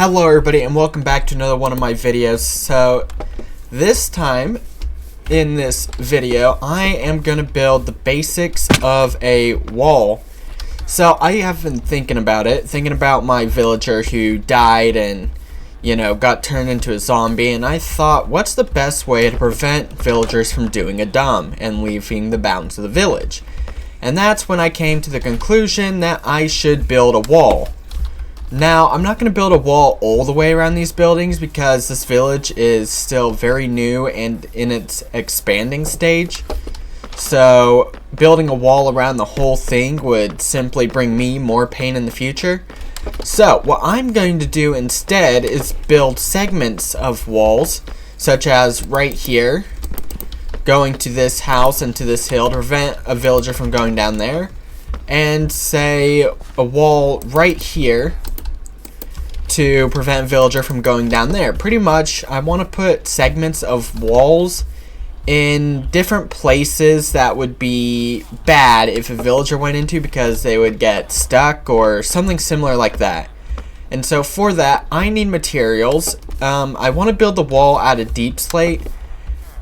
Hello everybody and welcome back to another one of my videos. So this time in this video I am gonna build the basics of a wall. So I have been thinking about my villager who died and got turned into a zombie, and I thought, what's the best way to prevent villagers from doing a dumb and leaving the bounds of the village? And that's when I came to the conclusion that I should build a wall. Now, I'm not going to build a wall all the way around these buildings because this village is still very new and in its expanding stage. So, building a wall around the whole thing would simply bring me more pain in the future. So, what I'm going to do instead is build segments of walls, such as right here, going to this house and to this hill to prevent a villager from going down there, and say a wall right here to prevent a villager from going down there. Pretty much, I want to put segments of walls in different places that would be bad if a villager went into, because they would get stuck or something similar like that. And so for that, I need materials. I want to build the wall out of deep slate,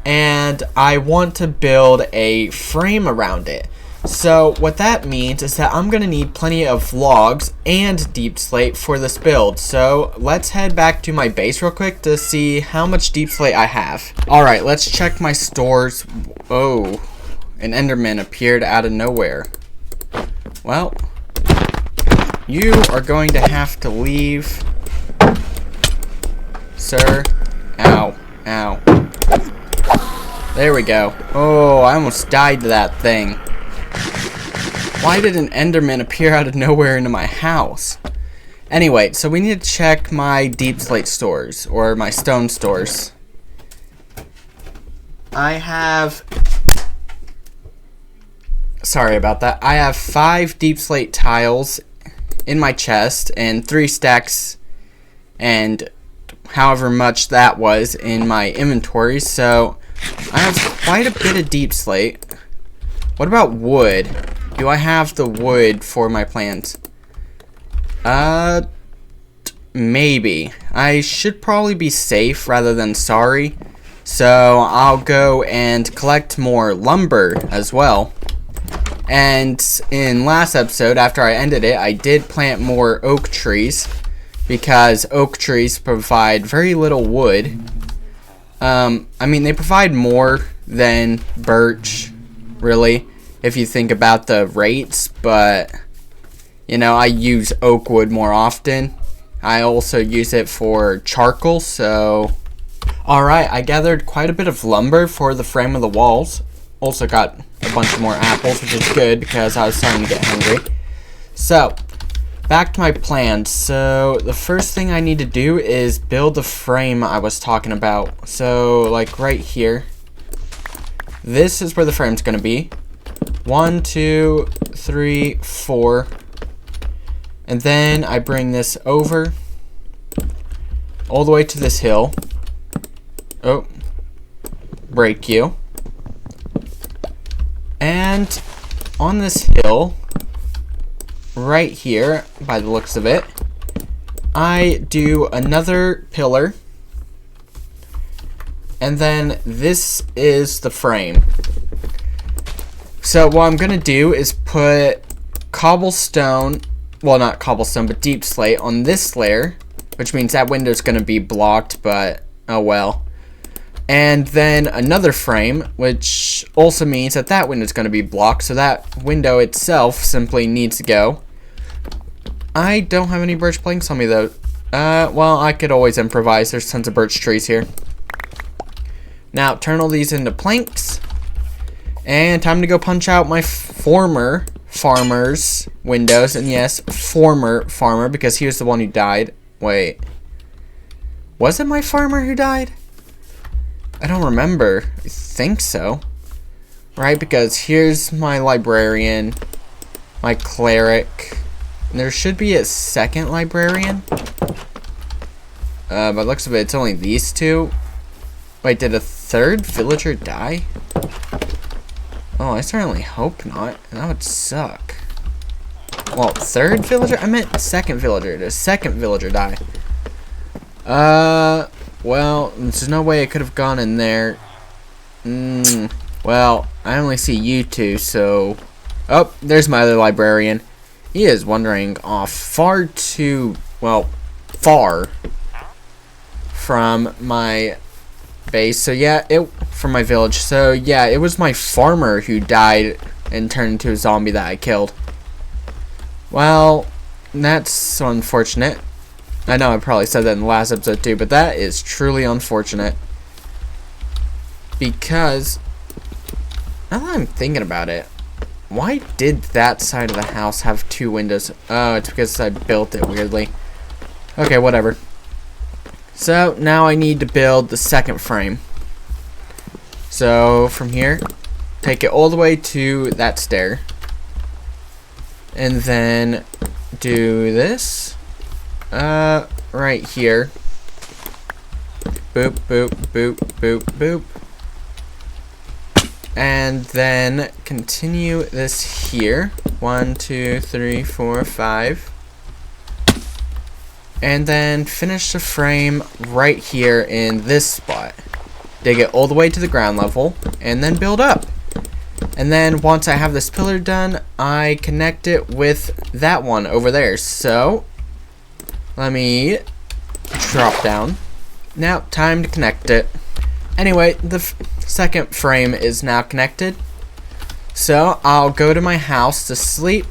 and I want to build a frame around it. So what that means is that I'm going to need plenty of logs and deep slate for this build. So let's head back to my base real quick to see how much deep slate I have. Alright, let's check my stores. Oh, an enderman appeared out of nowhere. Well, you are going to have to leave, sir. Ow, ow. There we go. Oh, I almost died to that thing. Why did an enderman appear out of nowhere into my house? Anyway, so we need to check my deep slate stores, or my stone stores. Sorry about that. I have 5 deep slate tiles in my chest, and 3 stacks, and however much that was in my inventory, so I have quite a bit of deep slate. What about wood? Do I have the wood for my plans? Maybe. I should probably be safe rather than sorry. So I'll go and collect more lumber as well. And in last episode, after I ended it, I did plant more oak trees, because oak trees provide very little wood. I mean, they provide more than birch, really, if you think about the rates, but I use oak wood more often. I also use it for charcoal. So alright, I gathered quite a bit of lumber for the frame of the walls. Also got a bunch more apples, which is good because I was starting to get hungry. So back to my plans. So the first thing I need to do is build the frame I was talking about. So like right here, this is where the frame's gonna be. 1, 2, 3, 4, and then I bring this over all the way to this hill. Oh, break you. And on this hill right here, by the looks of it, I do another pillar, and then this is the frame. So what I'm going to do is put cobblestone, well, not cobblestone, but deep slate on this layer, which means that window's going to be blocked, but oh well. And then another frame, which also means that that window's going to be blocked, so that window itself simply needs to go. I don't have any birch planks on me, though. Well, I could always improvise. There's tons of birch trees here. Now, turn all these into planks. And time to go punch out my former farmer's windows. And yes, former farmer, because he was the one who died. Wait. Was it my farmer who died? I don't remember. I think so. Right, because here's my librarian, my cleric. There should be a second librarian. By the looks of it, it's only these 2. Wait, did a 3rd villager die? Oh, I certainly hope not. That would suck. Well, 3rd villager? I meant 2nd villager. Did a 2nd villager die? Well, there's no way it could have gone in there. Well, I only see you two, so... Oh, there's my other librarian. He is wandering off far too, well, far from my base. So yeah, from my village. So yeah, it was my farmer who died and turned into a zombie that I killed. Well, that's unfortunate. I know I probably said that in the last episode too, but that is truly unfortunate. Because, now that I'm thinking about it, why did that side of the house have 2 windows? Oh, it's because I built it weirdly. Okay, whatever. So, now I need to build the second frame. So, from here, take it all the way to that stair. And then do this. Right here. Boop, boop, boop, boop, boop. And then continue this here. 1, 2, 3, 4, 5. And then finish the frame right here in this spot. Dig it all the way to the ground level, and then build up. And then once I have this pillar done, I connect it with that one over there. So, let me drop down. Now, time to connect it. Anyway, the second frame is now connected. So, I'll go to my house to sleep.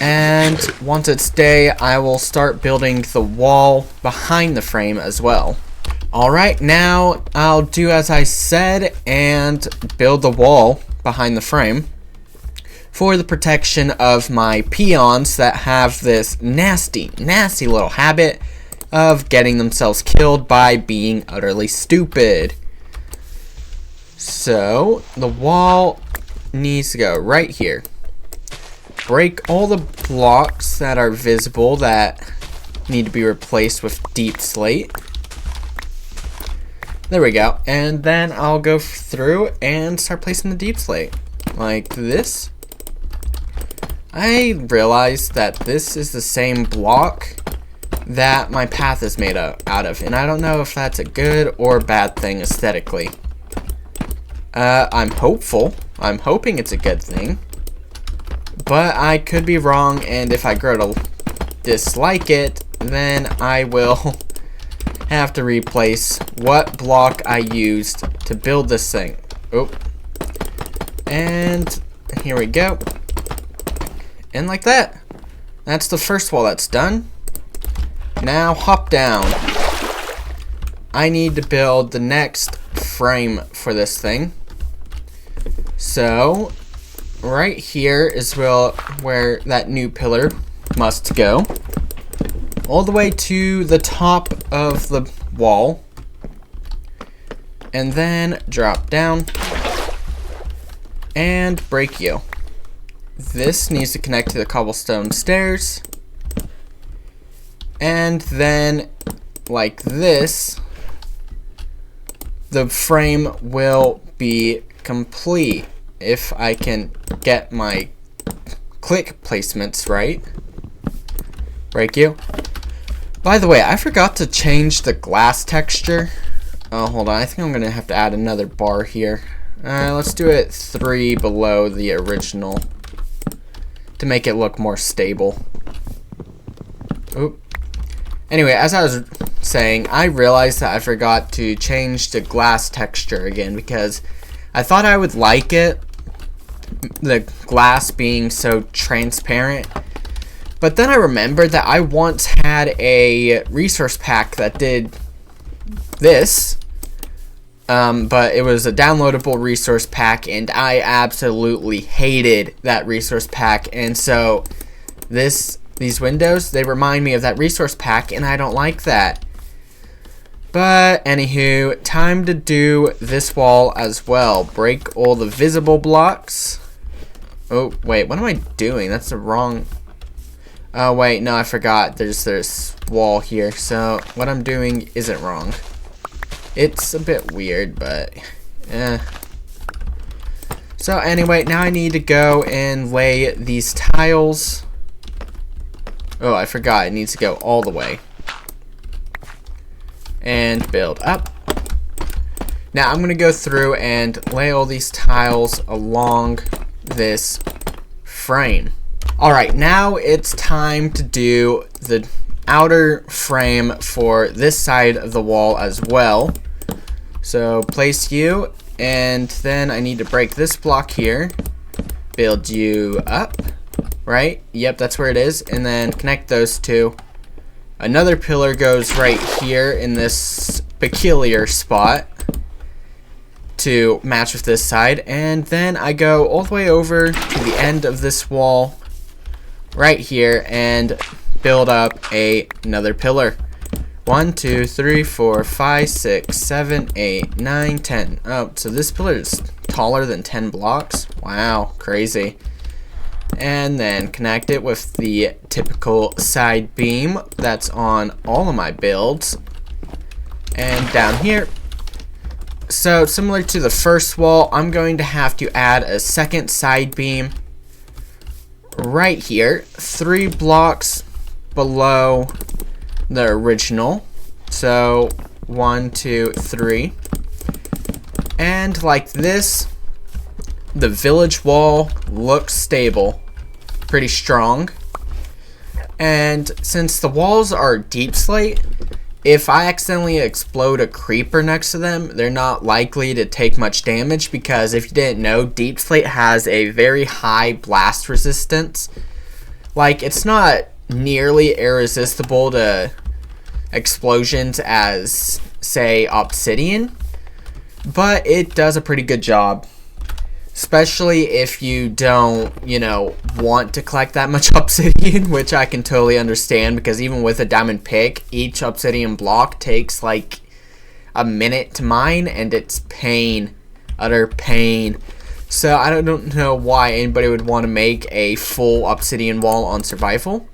And once it's day, I will start building the wall behind the frame as well. Alright, now I'll do as I said and build the wall behind the frame for the protection of my peons that have this nasty, nasty little habit of getting themselves killed by being utterly stupid. So, the wall needs to go right here. Break all the blocks that are visible that need to be replaced with deep slate. There we go. And then I'll go through and start placing the deep slate. Like this. I realized that this is the same block that my path is made out of. And I don't know if that's a good or bad thing aesthetically. I'm hopeful. I'm hoping it's a good thing. But I could be wrong, and if I grow to dislike it, then I will have to replace what block I used to build this thing. Oh. And here we go. And like that. That's the first wall that's done. Now hop down. I need to build the next frame for this thing. So, right here is where that new pillar must go. All the way to the top of the wall. And then drop down. And break you. This needs to connect to the cobblestone stairs. And then, like this, the frame will be complete if I can get my click placements right. Break you. By the way, I forgot to change the glass texture. Oh, hold on. I think I'm going to have to add another bar here. Let's do it 3 below the original to make it look more stable. Oop. Anyway, as I was saying, I realized that I forgot to change the glass texture again because I thought I would like it, the glass being so transparent. But then I remembered that I once had a resource pack that did this, but it was a downloadable resource pack, and I absolutely hated that resource pack. And so these windows, they remind me of that resource pack, and I don't like that. But anywho, time to do this wall as well. Break all the visible blocks. Oh wait, what am I doing? That's the wrong. Oh wait, no, I forgot. There's this wall here. So what I'm doing isn't wrong. It's a bit weird, but So anyway, now I need to go and lay these tiles. Oh, I forgot. It needs to go all the way. and build up. Now I'm going to go through and lay all these tiles along this frame. Alright, now it's time to do the outer frame for this side of the wall as well. So place you, and then I need to break this block here, build you up, right? Yep, that's where it is, and then connect those two. Another pillar goes right here in this peculiar spot to match with this side, and then I go all the way over to the end of this wall right here and build up another pillar. 1, 2, 3, 4, 5, 6, 7, 8, 9, 10. Oh, so this pillar is taller than 10 blocks? Wow, crazy. And then connect it with the typical side beam that's on all of my builds. And down here. So similar to the first wall, I'm going to have to add a second side beam right here, 3 blocks below the original. So 1, 2, 3, and like this, the village wall looks stable, pretty strong. And since the walls are deep slate, if I accidentally explode a creeper next to them, they're not likely to take much damage, because if you didn't know, deep slate has a very high blast resistance. Like, it's not nearly irresistible to explosions as, say, obsidian, but it does a pretty good job. Especially if you don't, want to collect that much obsidian, which I can totally understand, because even with a diamond pick, each obsidian block takes like a minute to mine, and it's pain, utter pain. So I don't know why anybody would want to make a full obsidian wall on survival.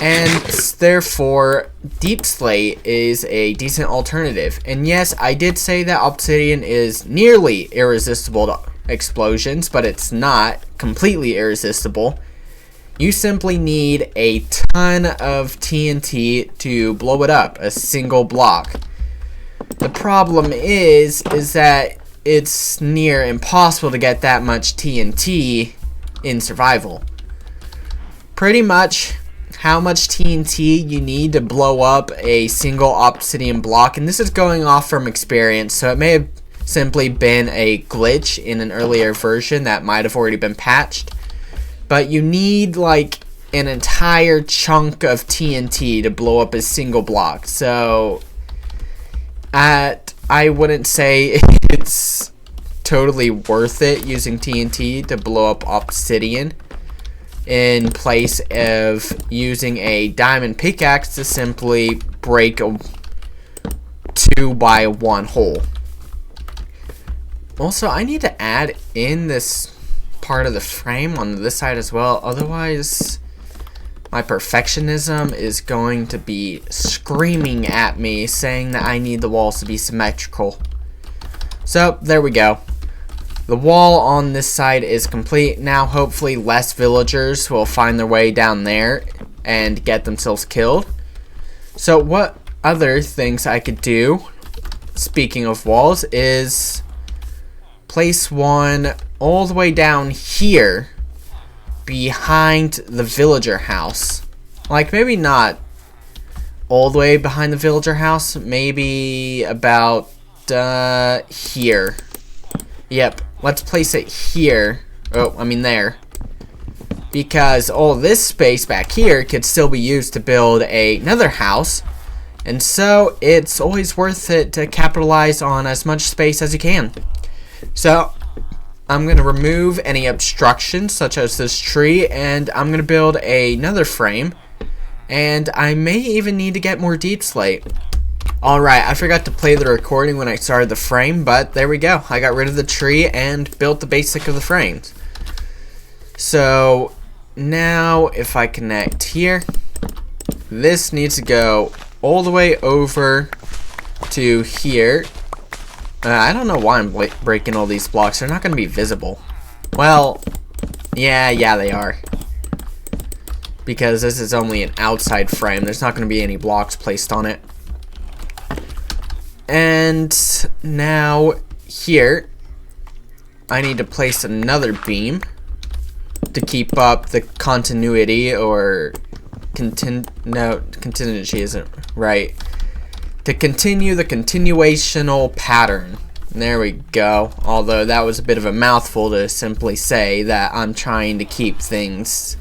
And therefore, deep slate is a decent alternative. And yes, I did say that obsidian is nearly irresistible to explosions, but it's not completely irresistible. You simply need a ton of TNT to blow it up, a single block. The problem is that it's near impossible to get that much TNT in survival. Pretty much how much TNT you need to blow up a single obsidian block, and this is going off from experience, so it may have simply been a glitch in an earlier version that might have already been patched, but you need like an entire chunk of TNT to blow up a single block. So I wouldn't say it's totally worth it using TNT to blow up obsidian in place of using a diamond pickaxe to simply break a 2x1 hole. Also, I need to add in this part of the frame on this side as well, otherwise my perfectionism is going to be screaming at me saying that I need the walls to be symmetrical. So there we go. The wall on this side is complete. Now hopefully less villagers will find their way down there and get themselves killed. So what other things I could do, speaking of walls, is place one all the way down here behind the villager house. Like maybe not all the way behind the villager house, maybe about here. Yep, let's place it here. Oh, I mean there. Because all this space back here could still be used to build another house. And so it's always worth it to capitalize on as much space as you can. So I'm going to remove any obstructions such as this tree, and I'm going to build another frame. And I may even need to get more deep slate. Alright, I forgot to play the recording when I started the frame, but there we go. I got rid of the tree and built the basic of the frames. So now if I connect here, this needs to go all the way over to here. I don't know why I'm breaking all these blocks. They're not going to be visible. Well, yeah, they are. Because this is only an outside frame. There's not going to be any blocks placed on it. And now here, I need to place another beam to keep up the continuity, or contingency isn't right. To continue the continuational pattern. There we go. Although that was a bit of a mouthful to simply say that I'm trying to keep things,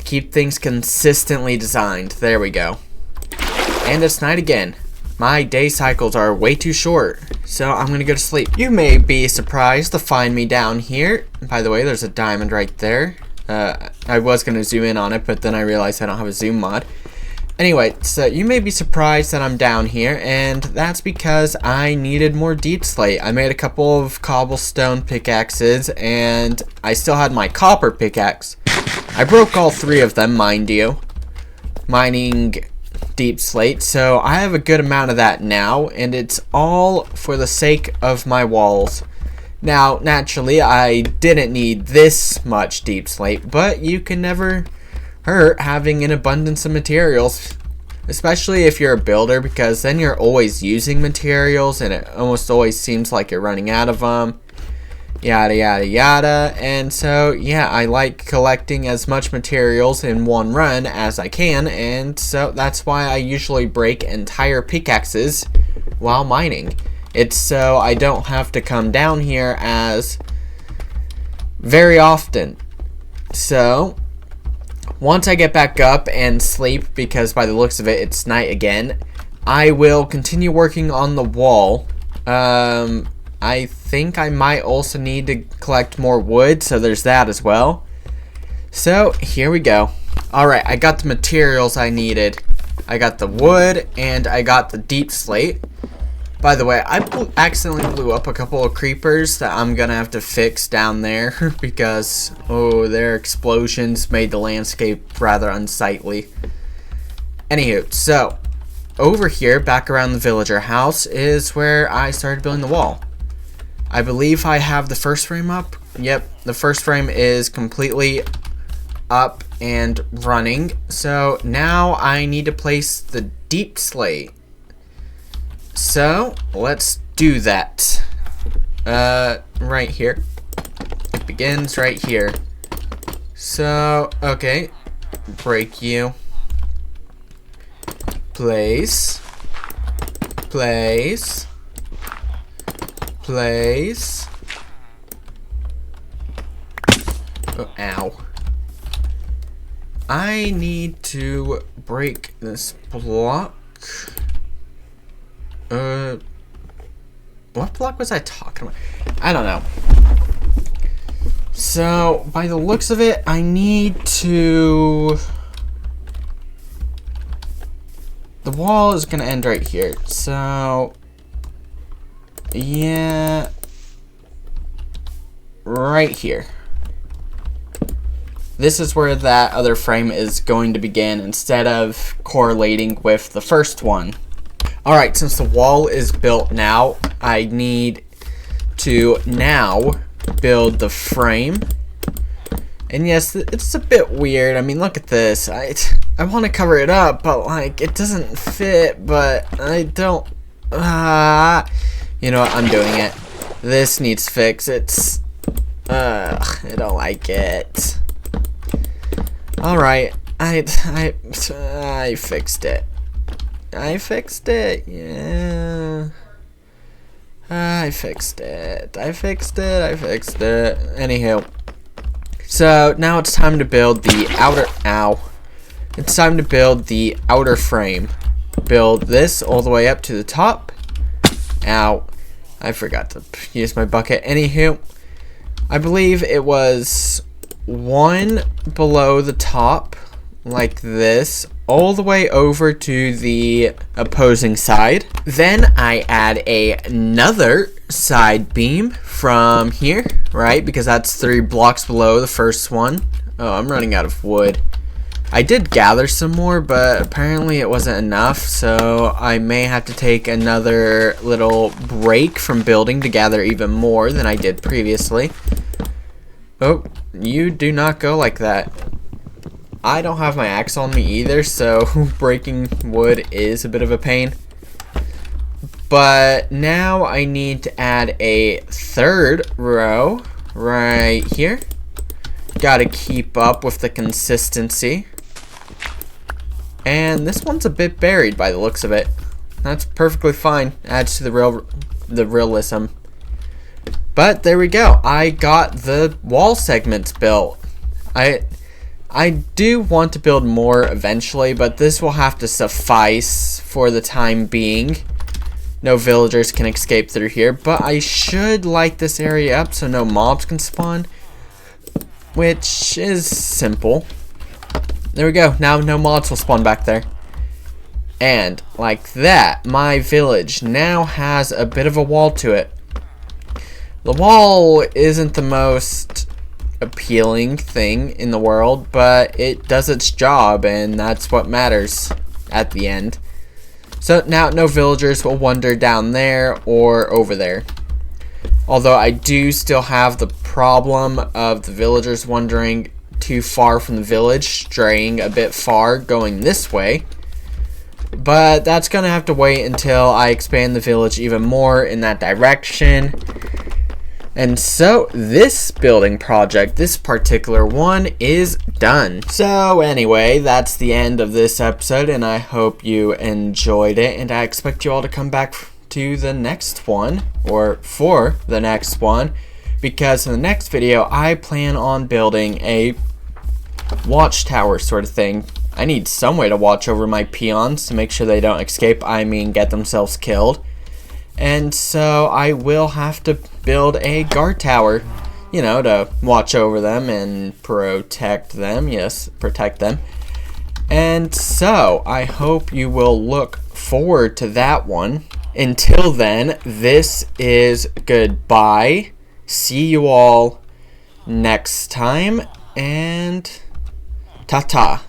keep things consistently designed. There we go. And it's night again. My day cycles are way too short, so I'm gonna go to sleep. You may be surprised to find me down here. By the way, there's a diamond right there. I was gonna zoom in on it, but then I realized I don't have a zoom mod. Anyway, so you may be surprised that I'm down here, and that's because I needed more deep slate. I made a couple of cobblestone pickaxes, and I still had my copper pickaxe. I broke all three of them, mind you, mining deep slate, so I have a good amount of that now, and it's all for the sake of my walls. Now, naturally, I didn't need this much deep slate, but you can never hurt having an abundance of materials, especially if you're a builder, because then you're always using materials, and it almost always seems like you're running out of them. Yada yada yada. And so yeah, I like collecting as much materials in one run as I can, and so that's why I usually break entire pickaxes while mining. It's so I don't have to come down here as very often. So once I get back up and sleep, because by the looks of it it's night again, I will continue working on the wall. I think I might also need to collect more wood, so there's that as well. So here we go. Alright, I got the materials I needed. I got the wood and I got the deep slate. By the way, I accidentally blew up a couple of creepers that I'm gonna have to fix down there because, oh, their explosions made the landscape rather unsightly. Anywho, so over here, back around the villager house, is where I started building the wall. I believe I have the first frame up. Yep, the first frame is completely up and running. So now I need to place the deep slate. So let's do that. Right here. It begins right here. So, okay. Break you. Place. Place. Place. Oh, ow. I need to break this block. What block was I talking about? I don't know. So, by the looks of it, I need to... The wall is gonna end right here. So... Yeah, right here. This is where that other frame is going to begin instead of correlating with the first one. Alright, since the wall is built now, I need to now build the frame. And yes, it's a bit weird. I mean, look at this. I want to cover it up, but like, it doesn't fit, but I don't... You know what? I'm doing it. This needs fix. It's... I don't like it. Alright. I fixed it. I fixed it. Yeah. I fixed it. I fixed it. I fixed it. Anywho. So, now it's time to build the outer... Ow. It's time to build the outer frame. Build this all the way up to the top. Ow. I forgot to use my bucket. Anywho, I believe it was one below the top, like this, all the way over to the opposing side. Then I add another side beam from here, right? Because that's 3 blocks below the first one. Oh, I'm running out of wood. I did gather some more, but apparently it wasn't enough, so I may have to take another little break from building to gather even more than I did previously. Oh, you do not go like that. I don't have my axe on me either, so breaking wood is a bit of a pain. But now I need to add a third row right here. Gotta keep up with the consistency. And this one's a bit buried by the looks of it. That's perfectly fine. Adds to the realism. But there we go. I got the wall segments built. I do want to build more eventually, but this will have to suffice for the time being. No villagers can escape through here, but I should light this area up so no mobs can spawn, which is simple. There we go. Now no mobs will spawn back there. And like that, my village now has a bit of a wall to it. The wall isn't the most appealing thing in the world, but it does its job, and that's what matters at the end. So now no villagers will wander down there or over there. Although I do still have the problem of the villagers wandering too far from the village, straying a bit far going this way. But that's gonna have to wait until I expand the village even more in that direction. And so this building project, this particular one, is done. So anyway, that's the end of this episode, and I hope you enjoyed it, and I expect you all to come back to the next one, or for the next one, because in the next video I plan on building a watchtower sort of thing. I need some way to watch over my peons to make sure they don't escape, I mean get themselves killed. And so I will have to build a guard tower, you know, to watch over them and protect them. Yes, protect them. And so I hope you will look forward to that one. Until then, this is goodbye. See you all next time, and ta-ta.